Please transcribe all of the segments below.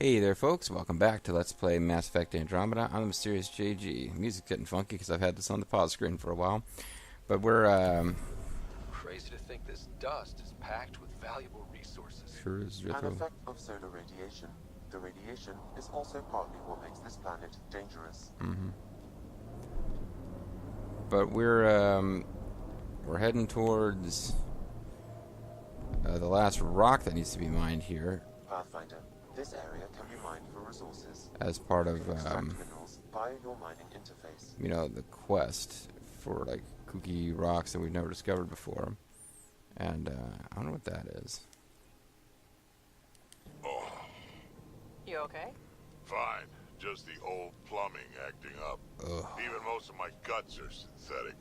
Hey there folks, welcome back to Let's Play Mass Effect Andromeda. I'm the MysteriousJG. Music's getting funky because I've had this on the pause screen for a while. But we're, Crazy to think this dust is packed with valuable resources. Sure is, An effect of solar radiation. The radiation is also partly what makes this planet dangerous. But we're heading towards the last rock that needs to be mined here. Pathfinder, this area can be mined for resources. As part of, Extract minerals via your mining interface. you know, the quest for, like, kooky rocks that we've never discovered before. And, I don't know what that is. Oh, You okay? fine. Just the old plumbing acting up. Ugh. Even most of my guts are synthetic.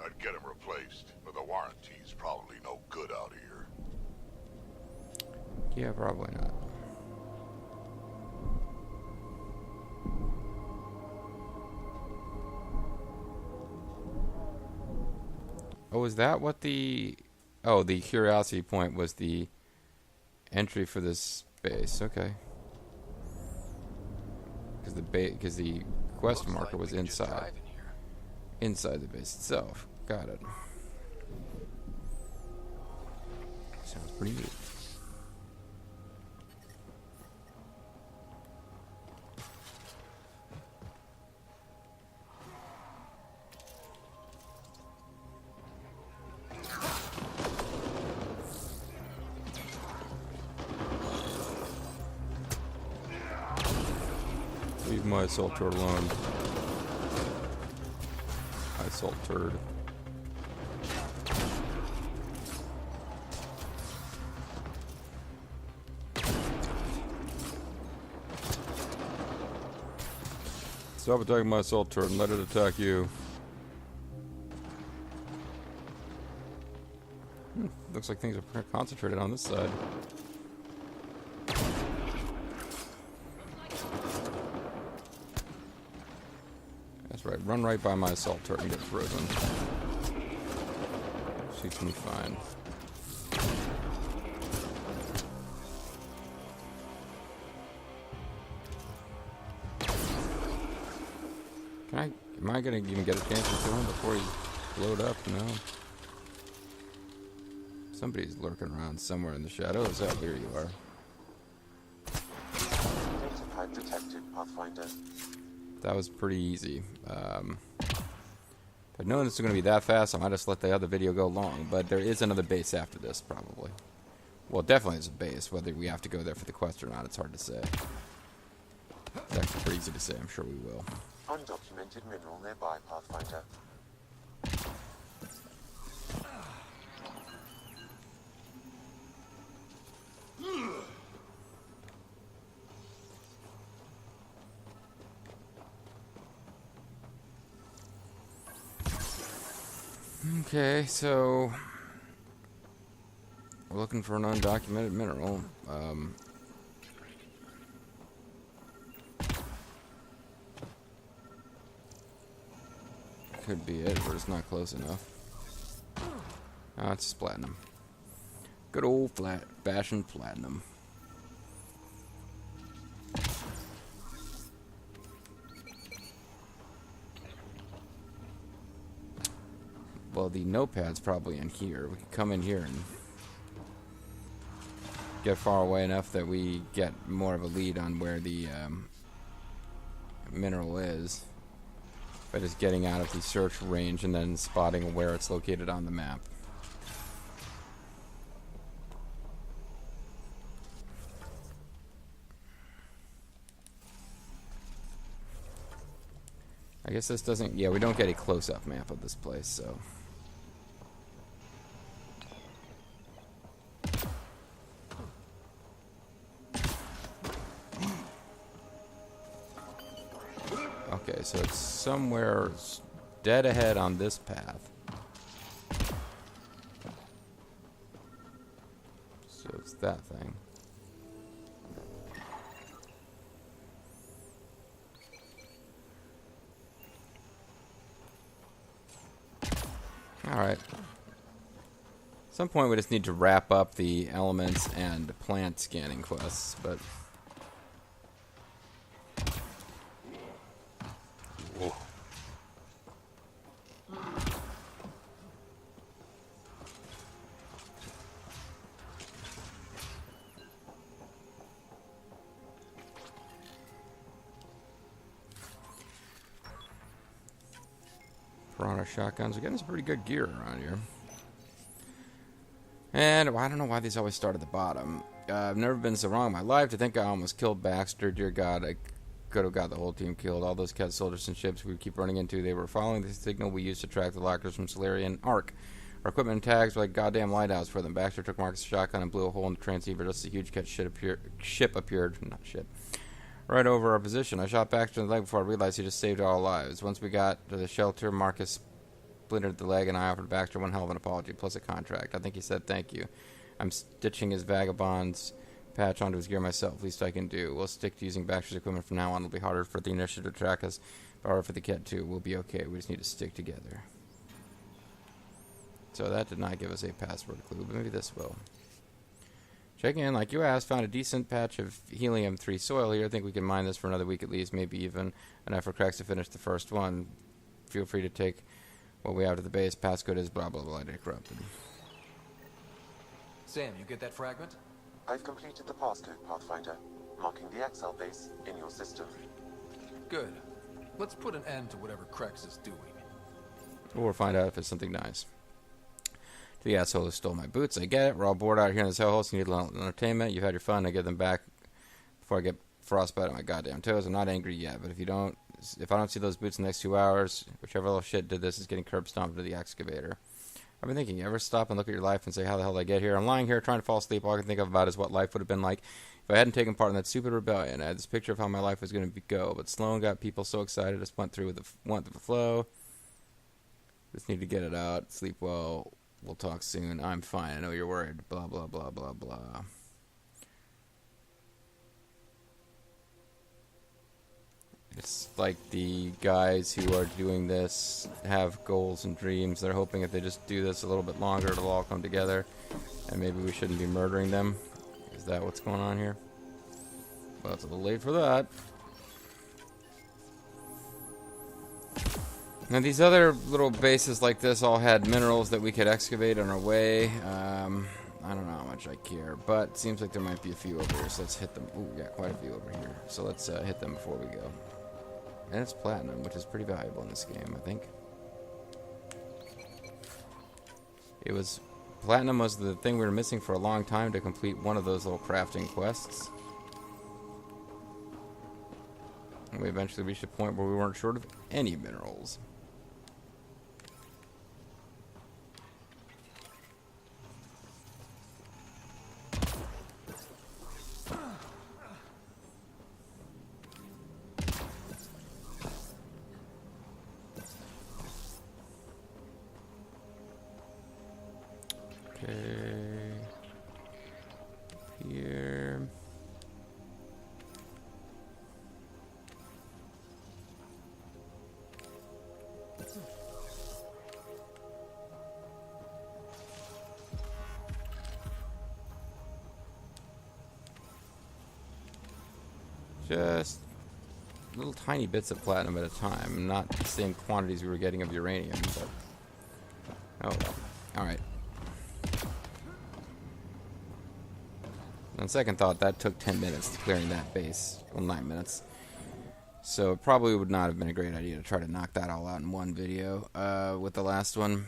I'd get them replaced, but the warranty's probably no good out here. Yeah, probably not. Oh, is that what the... Oh, the curiosity point was the entry for this base. Okay. Because the quest Looks marker like was we can just inside. drive in here. Inside the base itself. Got it. Sounds pretty neat. Leave my assault turd alone. My assault turd. Stop attacking my assault turret and let it attack you. Looks like things are concentrated on this side. That's right, run right by my assault turret and get frozen. Shoots me fine. Am I gonna even get a chance to kill him before he's blowed up? No. Somebody's lurking around somewhere in the shadows. Oh, here you are. Data pad detected, Pathfinder. That was pretty easy. But knowing this is going to be that fast, I might just let the other video go long. But there is another base after this, probably. Well, definitely there's a base. Whether we have to go there for the quest or not, it's hard to say. It's actually pretty easy to say. I'm sure we will. Undocumented mineral nearby, Pathfinder. Okay, so we're looking for an undocumented mineral. Could be it, but it's not close enough. Oh, it's just platinum. Good old fashioned platinum. Well, the notepad's probably in here. We could come in here and get far away enough that we get more of a lead on where the mineral is. By just getting out of the search range and then spotting where it's located on the map. I guess this doesn't... Yeah, we don't get a close-up map of this place, so... Okay, so it's somewhere dead ahead on this path. So it's that thing. Alright. some point we just need to wrap up the elements and plant scanning quests, but Piranha shotguns. We're getting some pretty good gear around here. And well, I don't know why these always start at the bottom. I've never been so wrong in my life to think I almost killed Baxter. Dear God, I could have got the whole team killed. All those cat soldiers and ships we keep running into, they were following the signal we used to track the lockers from Solarian Arc. Our equipment and tags were like goddamn lighthouse for them. Baxter took Marcus' shotgun and blew a hole in the transceiver just as a huge cat ship appeared. Not ship. Right over our position. I shot Baxter in the leg before I realized he just saved our lives. Once we got to the shelter, Marcus splintered the leg, and I offered Baxter one hell of an apology, plus a contract. I think he said thank you. I'm stitching his vagabond's patch onto his gear myself. Least I can do. We'll stick to using Baxter's equipment from now on. It'll be harder for the initiative to track us, but harder for the cat too. We'll be okay. We just need to stick together. So that did not give us a password clue, but maybe this will. Checking in, like you asked, found a decent patch of helium-3 soil here. I think we can mine this for another week at least, maybe even enough for Cracks to finish the first one. Feel free to take what we have to the base. Passcode is blah blah blah. Data corrupted. Sam, you get that fragment? I've completed the passcode, Pathfinder, marking the XL base in your system. Good. Let's put an end to whatever Krex is doing. Or find out if it's something nice. The asshole who stole my boots. I get it. We're all bored out here in this hellhole, so you need a little entertainment. You've had your fun. I give them back before I get frostbite on my goddamn toes. I'm not angry yet, but if I don't see those boots in the next 2 hours, whichever little shit did this is getting curb stomped to the excavator. I've been thinking, you ever stop and look at your life and say, how the hell did I get here? I'm lying here trying to fall asleep. All I can think about is what life would have been like if I hadn't taken part in that stupid rebellion. I had this picture of how my life was going to go, but Sloan got people so excited, just went with the flow. Just need to get it out. Sleep well. We'll talk soon. I'm fine. I know you're worried. Blah, blah, blah, blah, blah. It's like the guys who are doing this have goals and dreams. They're hoping if they just do this a little bit longer, it'll all come together. And maybe we shouldn't be murdering them. Is that what's going on here? Well, it's a little late for that. Now, these other little bases like this all had minerals that we could excavate on our way. I don't know how much I care, but it seems like there might be a few over here, so let's hit them. Ooh, we got quite a few over here. So let's hit them before we go. And it's platinum, which is pretty valuable in this game, I think. Platinum was the thing we were missing for a long time to complete one of those little crafting quests. And we eventually reached a point where we weren't short of any minerals. Okay. Here. Just little tiny bits of platinum at a time, not the same quantities we were getting of uranium, but oh well. Alright. On second thought, that took 10 minutes to clearing that base. Well, 9 minutes. So it probably would not have been a great idea to try to knock that all out in one video with the last one.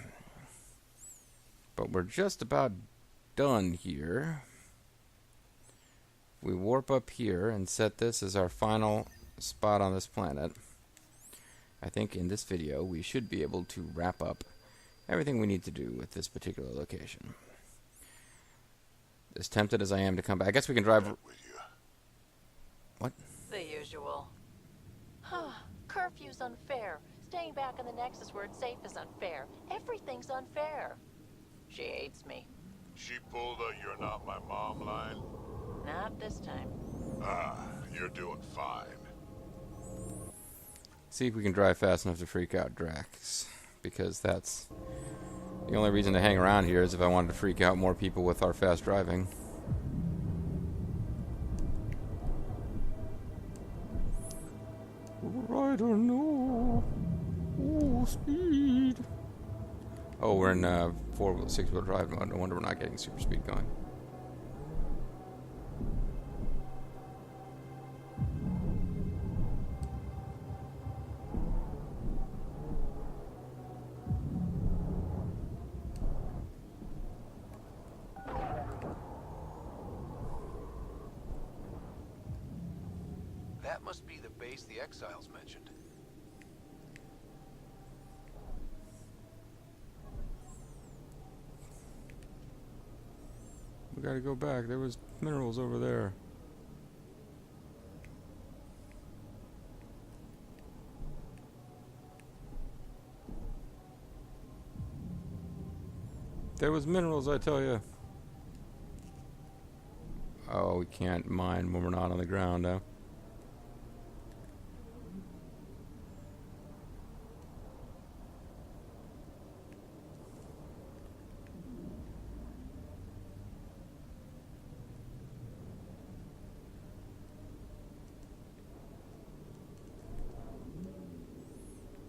But we're just about done here. We warp up here and set this as our final spot on this planet. I think in this video we should be able to wrap up everything we need to do with this particular location. As tempted as I am to come back, I guess we can drive. What? The usual. Curfew's unfair. Staying back in the Nexus where it's safe is unfair. Everything's unfair. She hates me. She pulled a "you're not my mom" line. Not this time. You're doing fine. See if we can drive fast enough to freak out Drax, because that's the only reason to hang around here is if I wanted to freak out more people with our fast driving. Right or no? Oh, speed. Oh, we're in 6-wheel drive mode. No wonder we're not getting super speed going. That must be the base the Exiles mentioned. We gotta go back. There was minerals over there. There was minerals, I tell you. Oh, we can't mine when we're not on the ground, huh?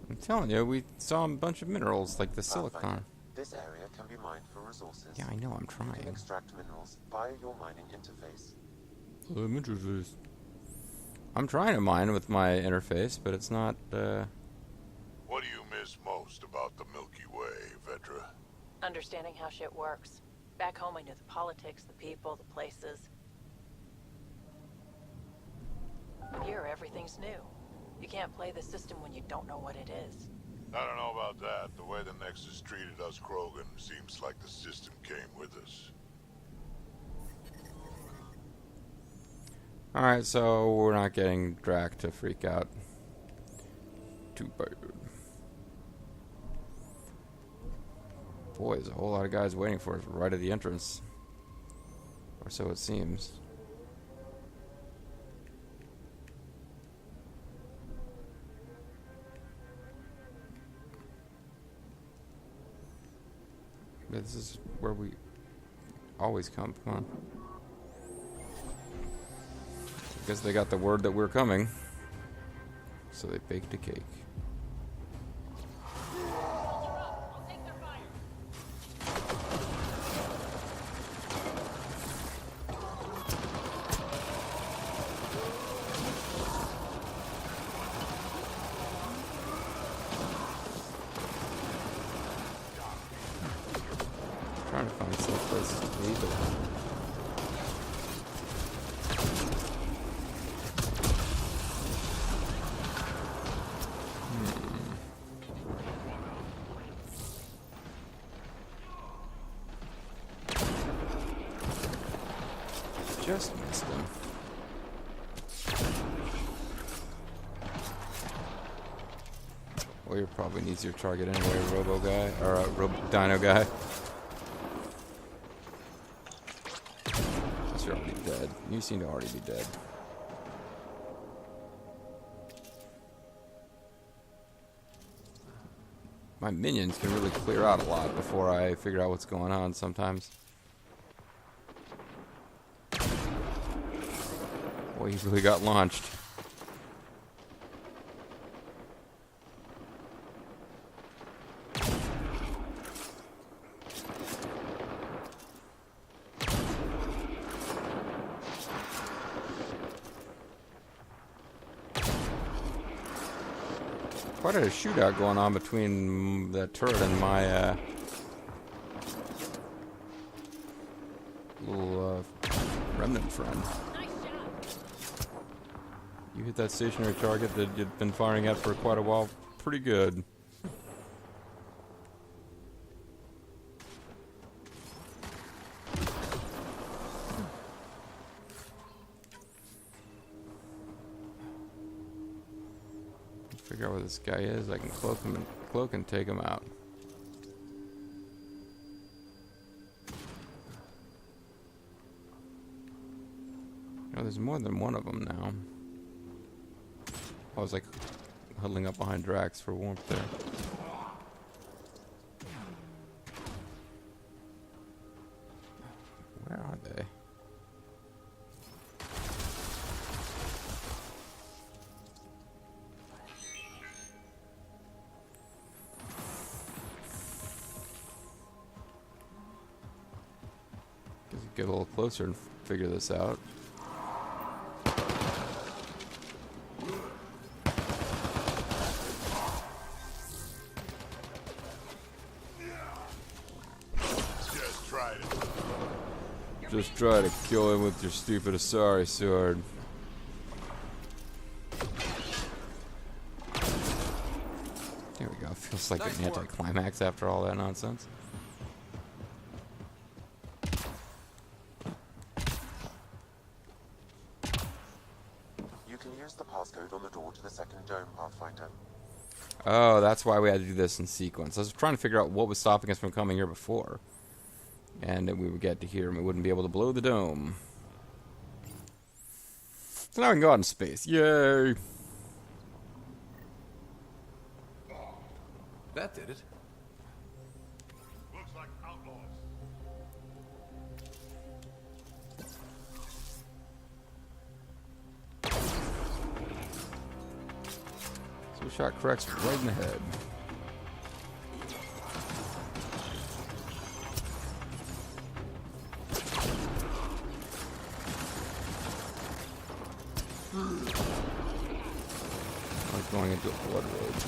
I'm telling you, we saw a bunch of minerals, like the silicon. This area can be mined for resources. Yeah, I know, I'm You trying. can extract minerals via your mining interface. I'm trying to mine with my interface, but it's not, What do you miss most about the Milky Way, Vedra? Understanding how shit works. Back home I knew the politics, the people, the places. Here everything's new. You can't play the system when you don't know what it is. I don't know about that. The way the Nexus treated us Krogan seems like the system came with us. Alright, so we're not getting Drac to freak out. Too bad. Boy, there's a whole lot of guys waiting for us right at the entrance. Or so it seems. This is where we always come. Come on. I guess they got the word that we're coming. So they baked a cake. Trying to find some places to be, but just missed him. Well, you're probably an easier target anyway, Robo guy, or Dino guy. You're already dead. You seem to already be dead. My minions can really clear out a lot before I figure out what's going on sometimes. Boy, he really got launched. Quite a shootout going on between the turret and my little remnant friend. You hit that stationary target that you'd been firing at for quite a while. Pretty good. Figure out where this guy is. I can cloak and take him out. Oh, there's more than one of them now. I was like huddling up behind Drax for warmth there. Where are they? Get a little closer and figure this out. Just try to kill him with your stupid Asari sword. Feels like Nice an work. anticlimax after all that nonsense. You can use the passcode on the door to the second dome, Pathfinder. Oh, that's why we had to do this in sequence. I was trying to figure out what was stopping us from coming here before. And then we would get to here and we wouldn't be able to blow the dome. So now we can go out in space. Yay! That did it. Looks like outlaws. So we shot Crex right in the head. Like going into a blood rage.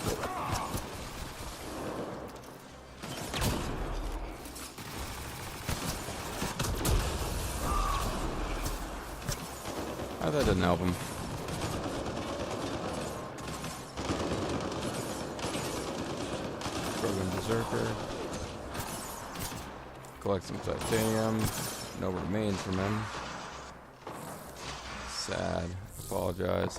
Oh, that didn't help him. Program Berserker. Collect some titanium. No remains from him. Sad. Apologize.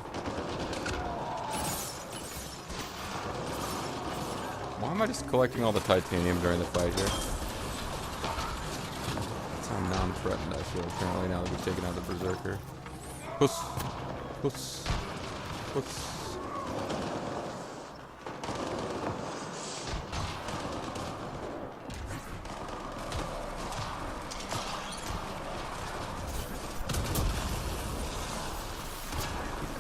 Why am I just collecting all the titanium during the fight here? That's how non-threatened I feel apparently now that we've taken out the Berserker. Puss. Puss. Puss.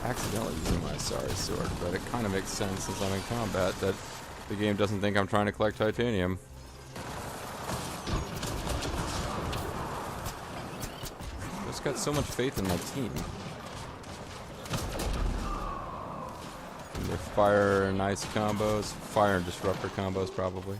Accidentally using my sorry sword, but it kind of makes sense since I'm in combat that the game doesn't think I'm trying to collect titanium. I just got so much faith in my team. And their fire and ice combos, fire and disruptor combos probably.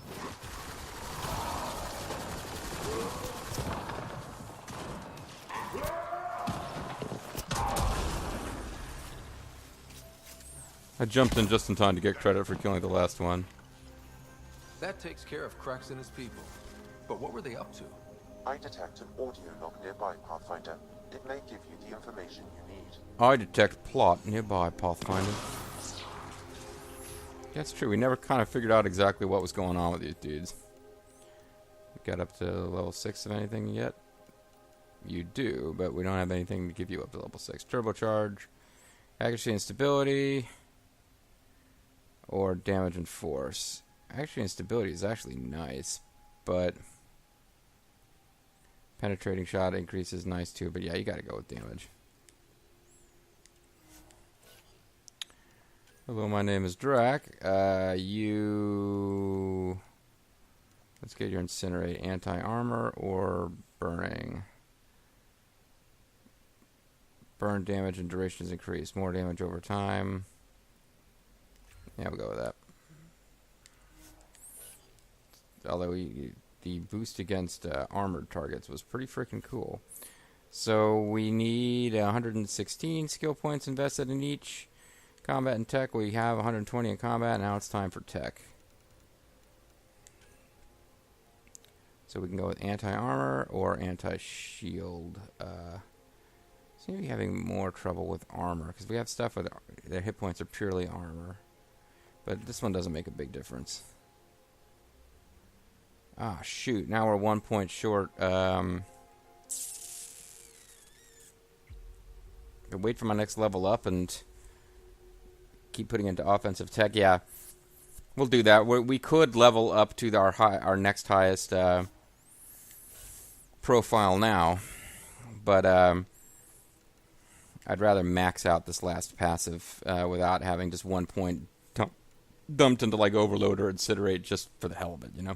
I jumped in just in time to get credit for killing the last one. That takes care of Crex and his people. But what were they up to? I detect an audio log nearby, Pathfinder. It may give you the information you need. I detect plot nearby, Pathfinder. That's true. We never kind of figured out exactly what was going on with these dudes. You got up to level 6 of anything yet? You do, but we don't have anything to give you up to level 6. Turbocharge, accuracy and stability, or damage and force. Accuracy and stability is actually nice, but penetrating shot increases nice too, but yeah, you gotta go with damage. Hello, my name is Drac. Let's get your incinerate. Anti-armor or burning? Burn damage and duration is increased. More damage over time. Yeah, we'll go with that. Although the boost against armored targets was pretty freaking cool. So we need 116 skill points invested in each. Combat and tech, we have 120 in combat. Now it's time for tech. So we can go with anti-armor or anti-shield. Seem to be having more trouble with armor because we have stuff with their hit points are purely armor. But this one doesn't make a big difference. Ah, shoot. Now we're 1 point short. Wait for my next level up and keep putting into offensive tech. Yeah, we'll do that. We could level up to our next highest profile now. But I'd rather max out this last passive without having just 1 point dumped into like overload or incinerate just for the hell of it, you know?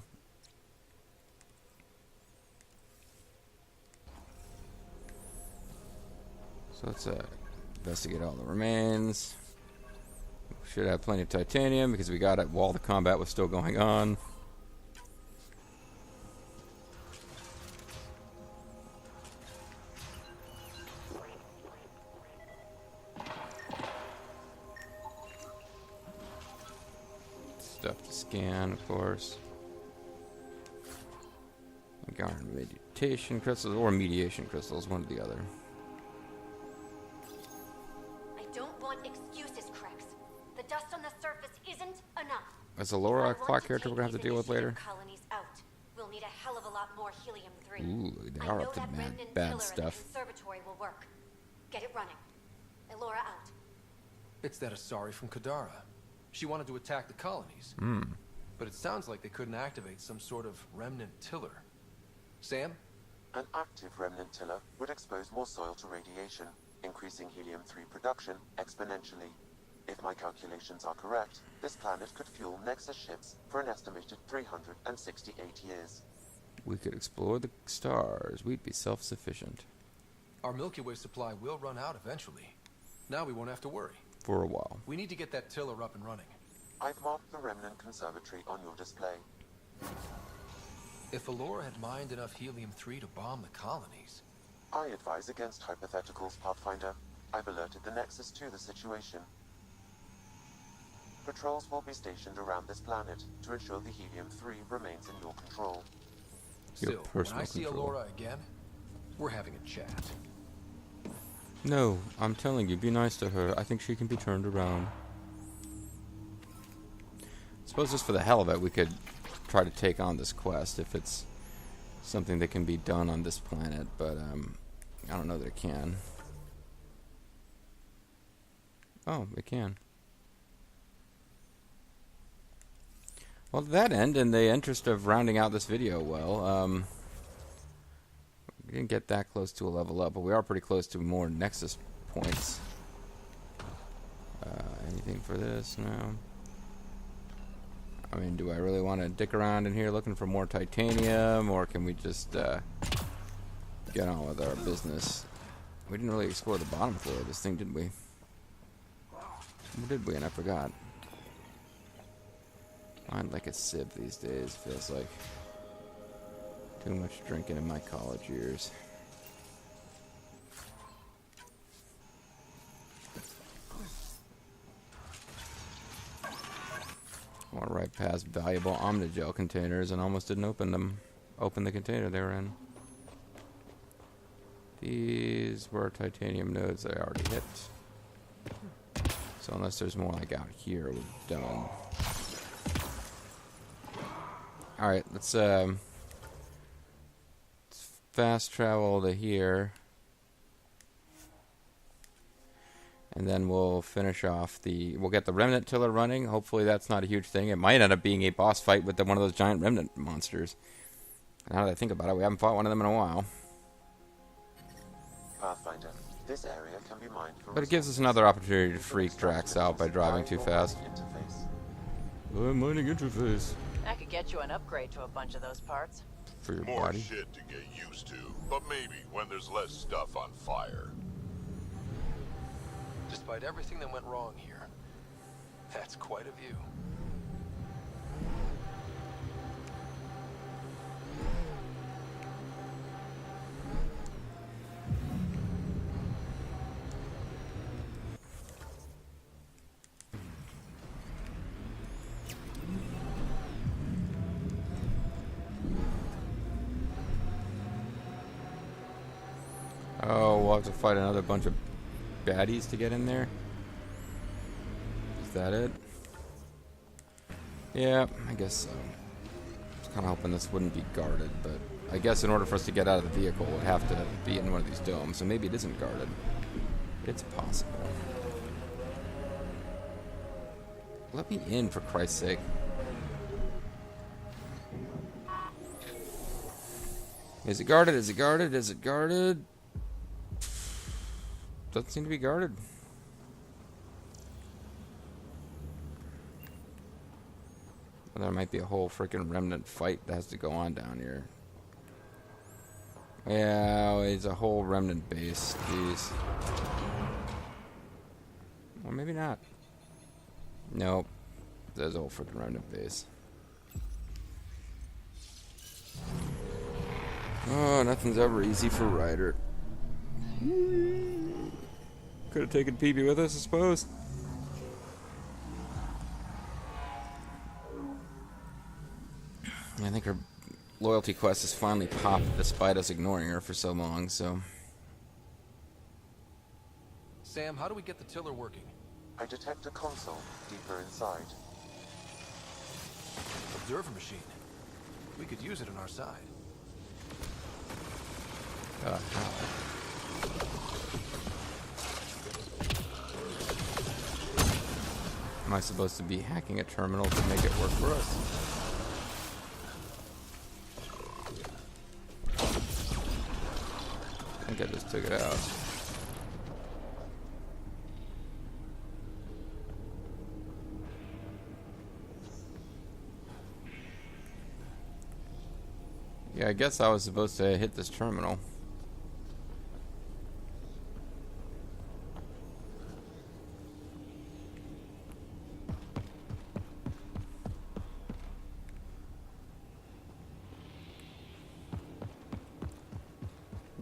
So let's investigate all the remains. Should have plenty of titanium because we got it while the combat was still going on. stuff to scan, of course. Garden meditation crystals or mediation crystals, one or the other. I don't want excuses, Krex. The dust on the surface isn't enough. As a Laura If I want clock to character take we're gonna have to these deal with initiative later. Colonies out, we'll need a hell of a lot more helium-3. Ooh, they I are know up to that bad, remnant bad tiller stuff. in the conservatory will work. Get it running. Elora out. It's that Asari from Kadara. She wanted to attack the colonies. But it sounds like they couldn't activate some sort of remnant tiller. Sam? An active remnant tiller would expose more soil to radiation, increasing helium-3 production exponentially. If my calculations are correct, this planet could fuel Nexus ships for an estimated 368 years. We could explore the stars. We'd be self-sufficient. Our Milky Way supply will run out eventually. Now we won't have to worry. For a while. We need to get that tiller up and running. I've marked the remnant conservatory on your display. If Elora had mined enough helium-3 to bomb the colonies... I advise against hypotheticals, Pathfinder. I've alerted the Nexus to the situation. Patrols will be stationed around this planet to ensure the helium-3 remains in your control. Your Still, when personal I see control. Elora again, we're having a chat. No, I'm telling you, be nice to her. I think she can be turned around. Suppose just for the hell of it, we could try to take on this quest if it's something that can be done on this planet, but I don't know that it can. Oh, it can. Well, to that end, in the interest of rounding out this video well, we didn't get that close to a level up, but we are pretty close to more Nexus points. Anything for this? No. I mean, do I really want to dick around in here looking for more titanium, or can we just get on with our business? We didn't really explore the bottom floor of this thing, did we? Or did we? And I forgot. Mind like a sieve these days, feels like. Too much drinking in my college years. Went right past valuable Omnigel containers and almost didn't open them. Open the container they were in. These were titanium nodes that I already hit. So unless there's more like out here, we're done. Alright, let's fast travel to here. And then we'll finish off we'll get the remnant tiller running. Hopefully that's not a huge thing. It might end up being a boss fight with one of those giant remnant monsters. Now that I think about it, we haven't fought one of them in a while. Pathfinder, this area can be mined for... But it gives us another opportunity to freak Drax out by driving too fast. Mining interface. I could get you an upgrade to a bunch of those parts. For your More body. shit to get used to, but maybe when there's less stuff on fire. Despite everything that went wrong here, that's quite a view. Oh, we'll have to fight another bunch of baddies to get in there. Is that it? Yeah, I guess so. I was kind of hoping this wouldn't be guarded, but I guess in order for us to get out of the vehicle, we'd have to be in one of these domes, so maybe it isn't guarded. It's possible. Let me in, for Christ's sake. Is it guarded? Is it guarded? Is it guarded? Doesn't seem to be guarded. Well, there might be a whole freaking remnant fight that has to go on down here. Yeah, it's a whole remnant base. Jeez. Or maybe not. Nope. There's a whole freaking remnant base. Oh, nothing's ever easy for Ryder. Could have taken PB with us, I suppose. I think her loyalty quest has finally popped despite us ignoring her for so long, so... Sam, how do we get the tiller working? I detect a console deeper inside. Observer machine. We could use it on our side. How? Am I supposed to be hacking a terminal to make it work for us? I think I just took it out. Yeah, I guess I was supposed to hit this terminal.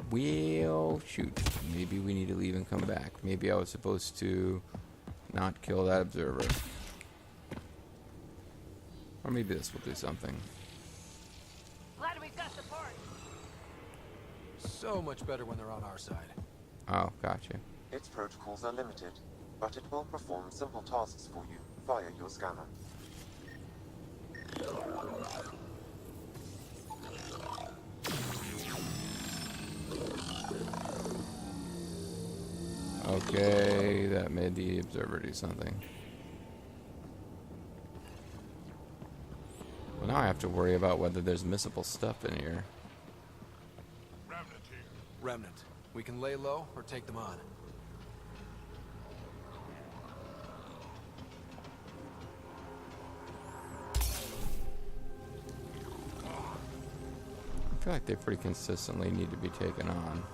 Well, shoot. Maybe we need to leave and come back. Maybe I was supposed to not kill that observer. Or maybe this will do something. Glad we've got support. So much better when they're on our side. Oh, gotcha. Its protocols are limited, but it will perform simple tasks for you via your scanner. Okay, that made the observer do something. Well, now I have to worry about whether there's missable stuff in here. Remnant here. Remnant. We can lay low or take them on. I feel like they pretty consistently need to be taken on.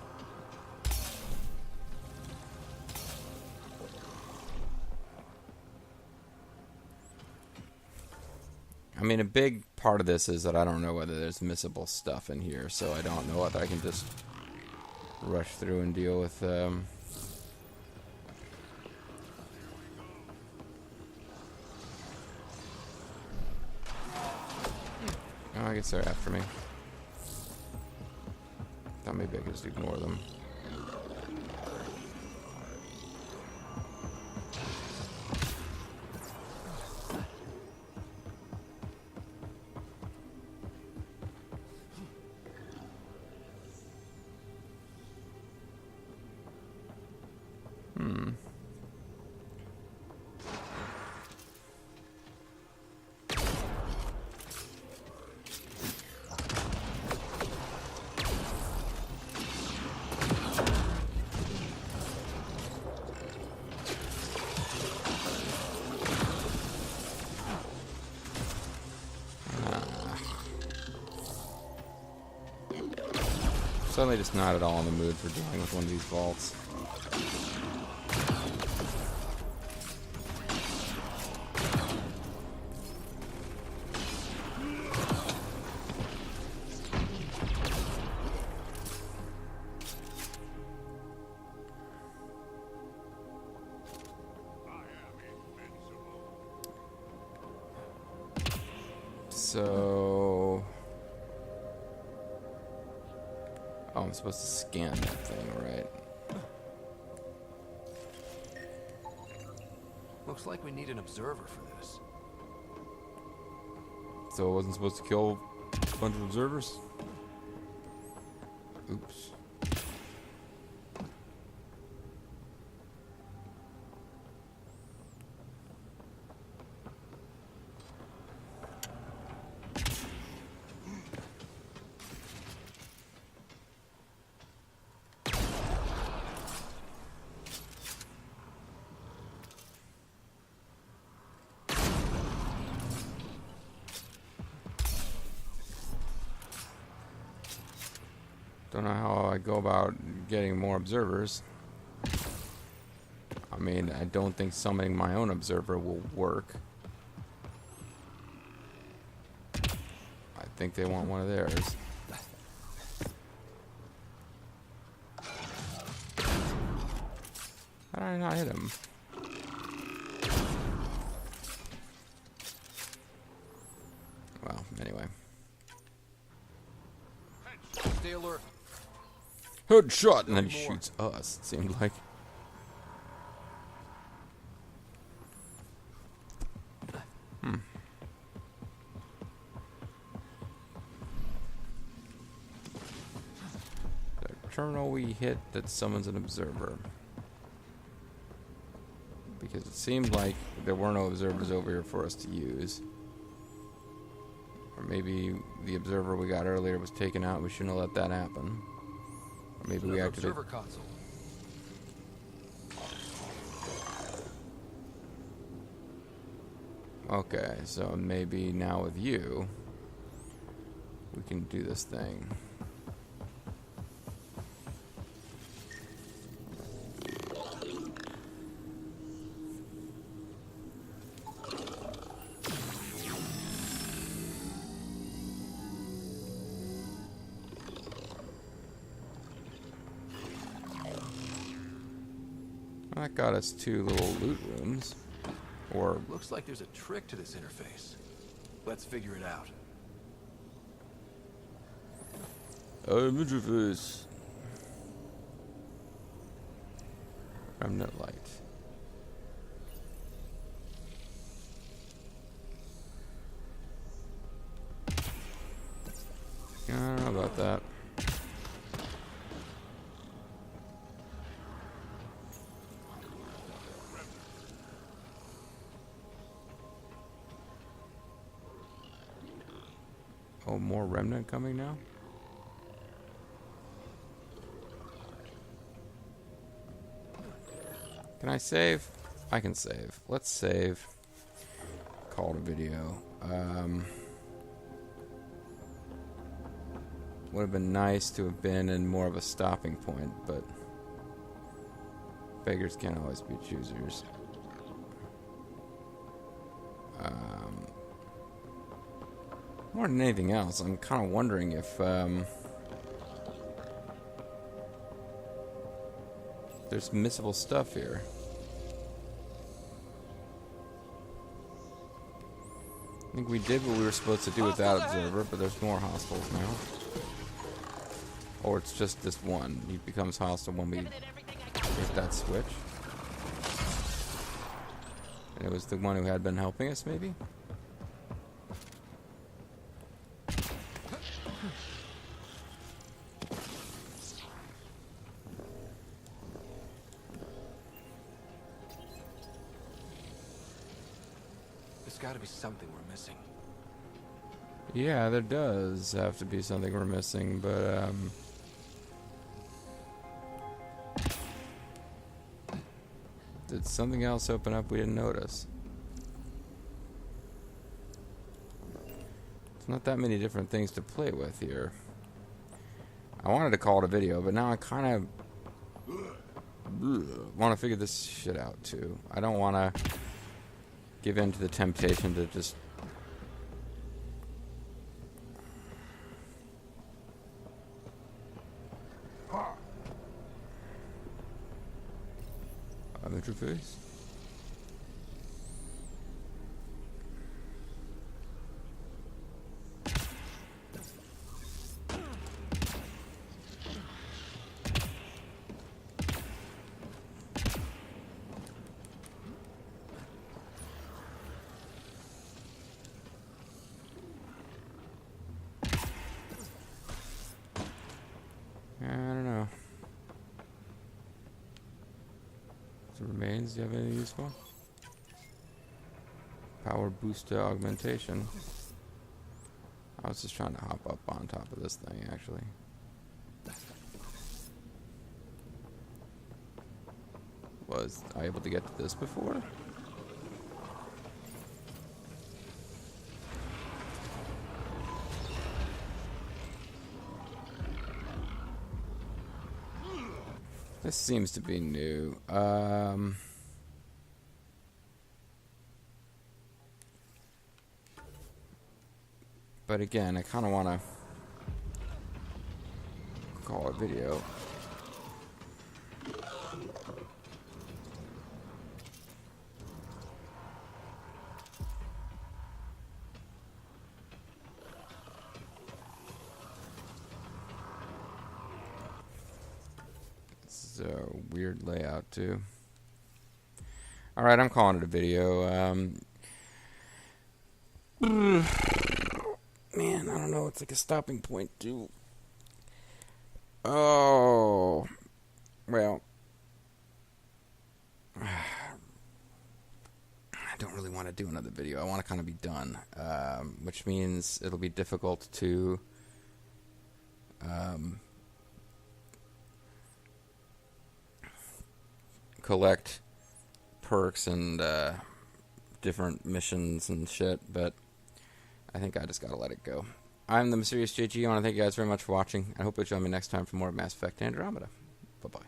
I mean, a big part of this is that I don't know whether there's missable stuff in here, so I don't know whether I can just rush through and deal with Oh, I guess they're after me. Thought maybe I could just ignore them. Suddenly just not at all in the mood for dealing with one of these vaults. So... Oh, I'm supposed to scan that thing, right? Looks like we need an observer for this. So I wasn't supposed to kill a bunch of observers? Oops. Don't know how I go about getting more observers. I mean, I don't think summoning my own observer will work. I think they want one of theirs. How did I not hit him? Well, anyway. alert. Headshot, and then he Three more. shoots us, it seemed like. The terminal we hit that summons an observer. Because it seemed like there were no observers over here for us to use. Or maybe the observer we got earlier was taken out and we shouldn't have let that happen. Or maybe we Another activated... observer console. Okay, so maybe now with you, we can do this thing. That got us 2 little loot rooms. Or Looks like there's a trick to this interface. Let's figure it out. interface. Remnant light. I don't know about that. Oh, more remnant coming now? Can I save? I can save. Let's save. Call it a video. Would have been nice to have been in more of a stopping point, but beggars can't always be choosers. More than anything else, I'm kind of wondering if there's missable stuff here. I think we did what we were supposed to do with that observer, but there's more hostiles now. Or it's just this one. He becomes hostile when we hit that switch. And it was the one who had been helping us, maybe? There's gotta be something we're missing. Yeah, there does have to be something we're missing, but did something else open up we didn't notice? There's not that many different things to play with here. I wanted to call it a video, but now I kind of want to figure this shit out too. I don't want to give in to the temptation to just interface. I don't know. Remains, do you have anything useful? Power booster augmentation. I was just trying to hop up on top of this thing, actually. Was I able to get to this before? This seems to be new. But again, I kind of want to call it video. It's a weird layout, too. Alright, I'm calling it a video. Man, I don't know. It's like a stopping point, too. Oh. Well. I don't really want to do another video. I want to kind of be done. Which means it'll be difficult to... collect perks and different missions and shit, but I think I just gotta let it go. I'm the MysteriousJG. I want to thank you guys very much for watching. I hope you'll join me next time for more Mass Effect Andromeda. Bye-bye.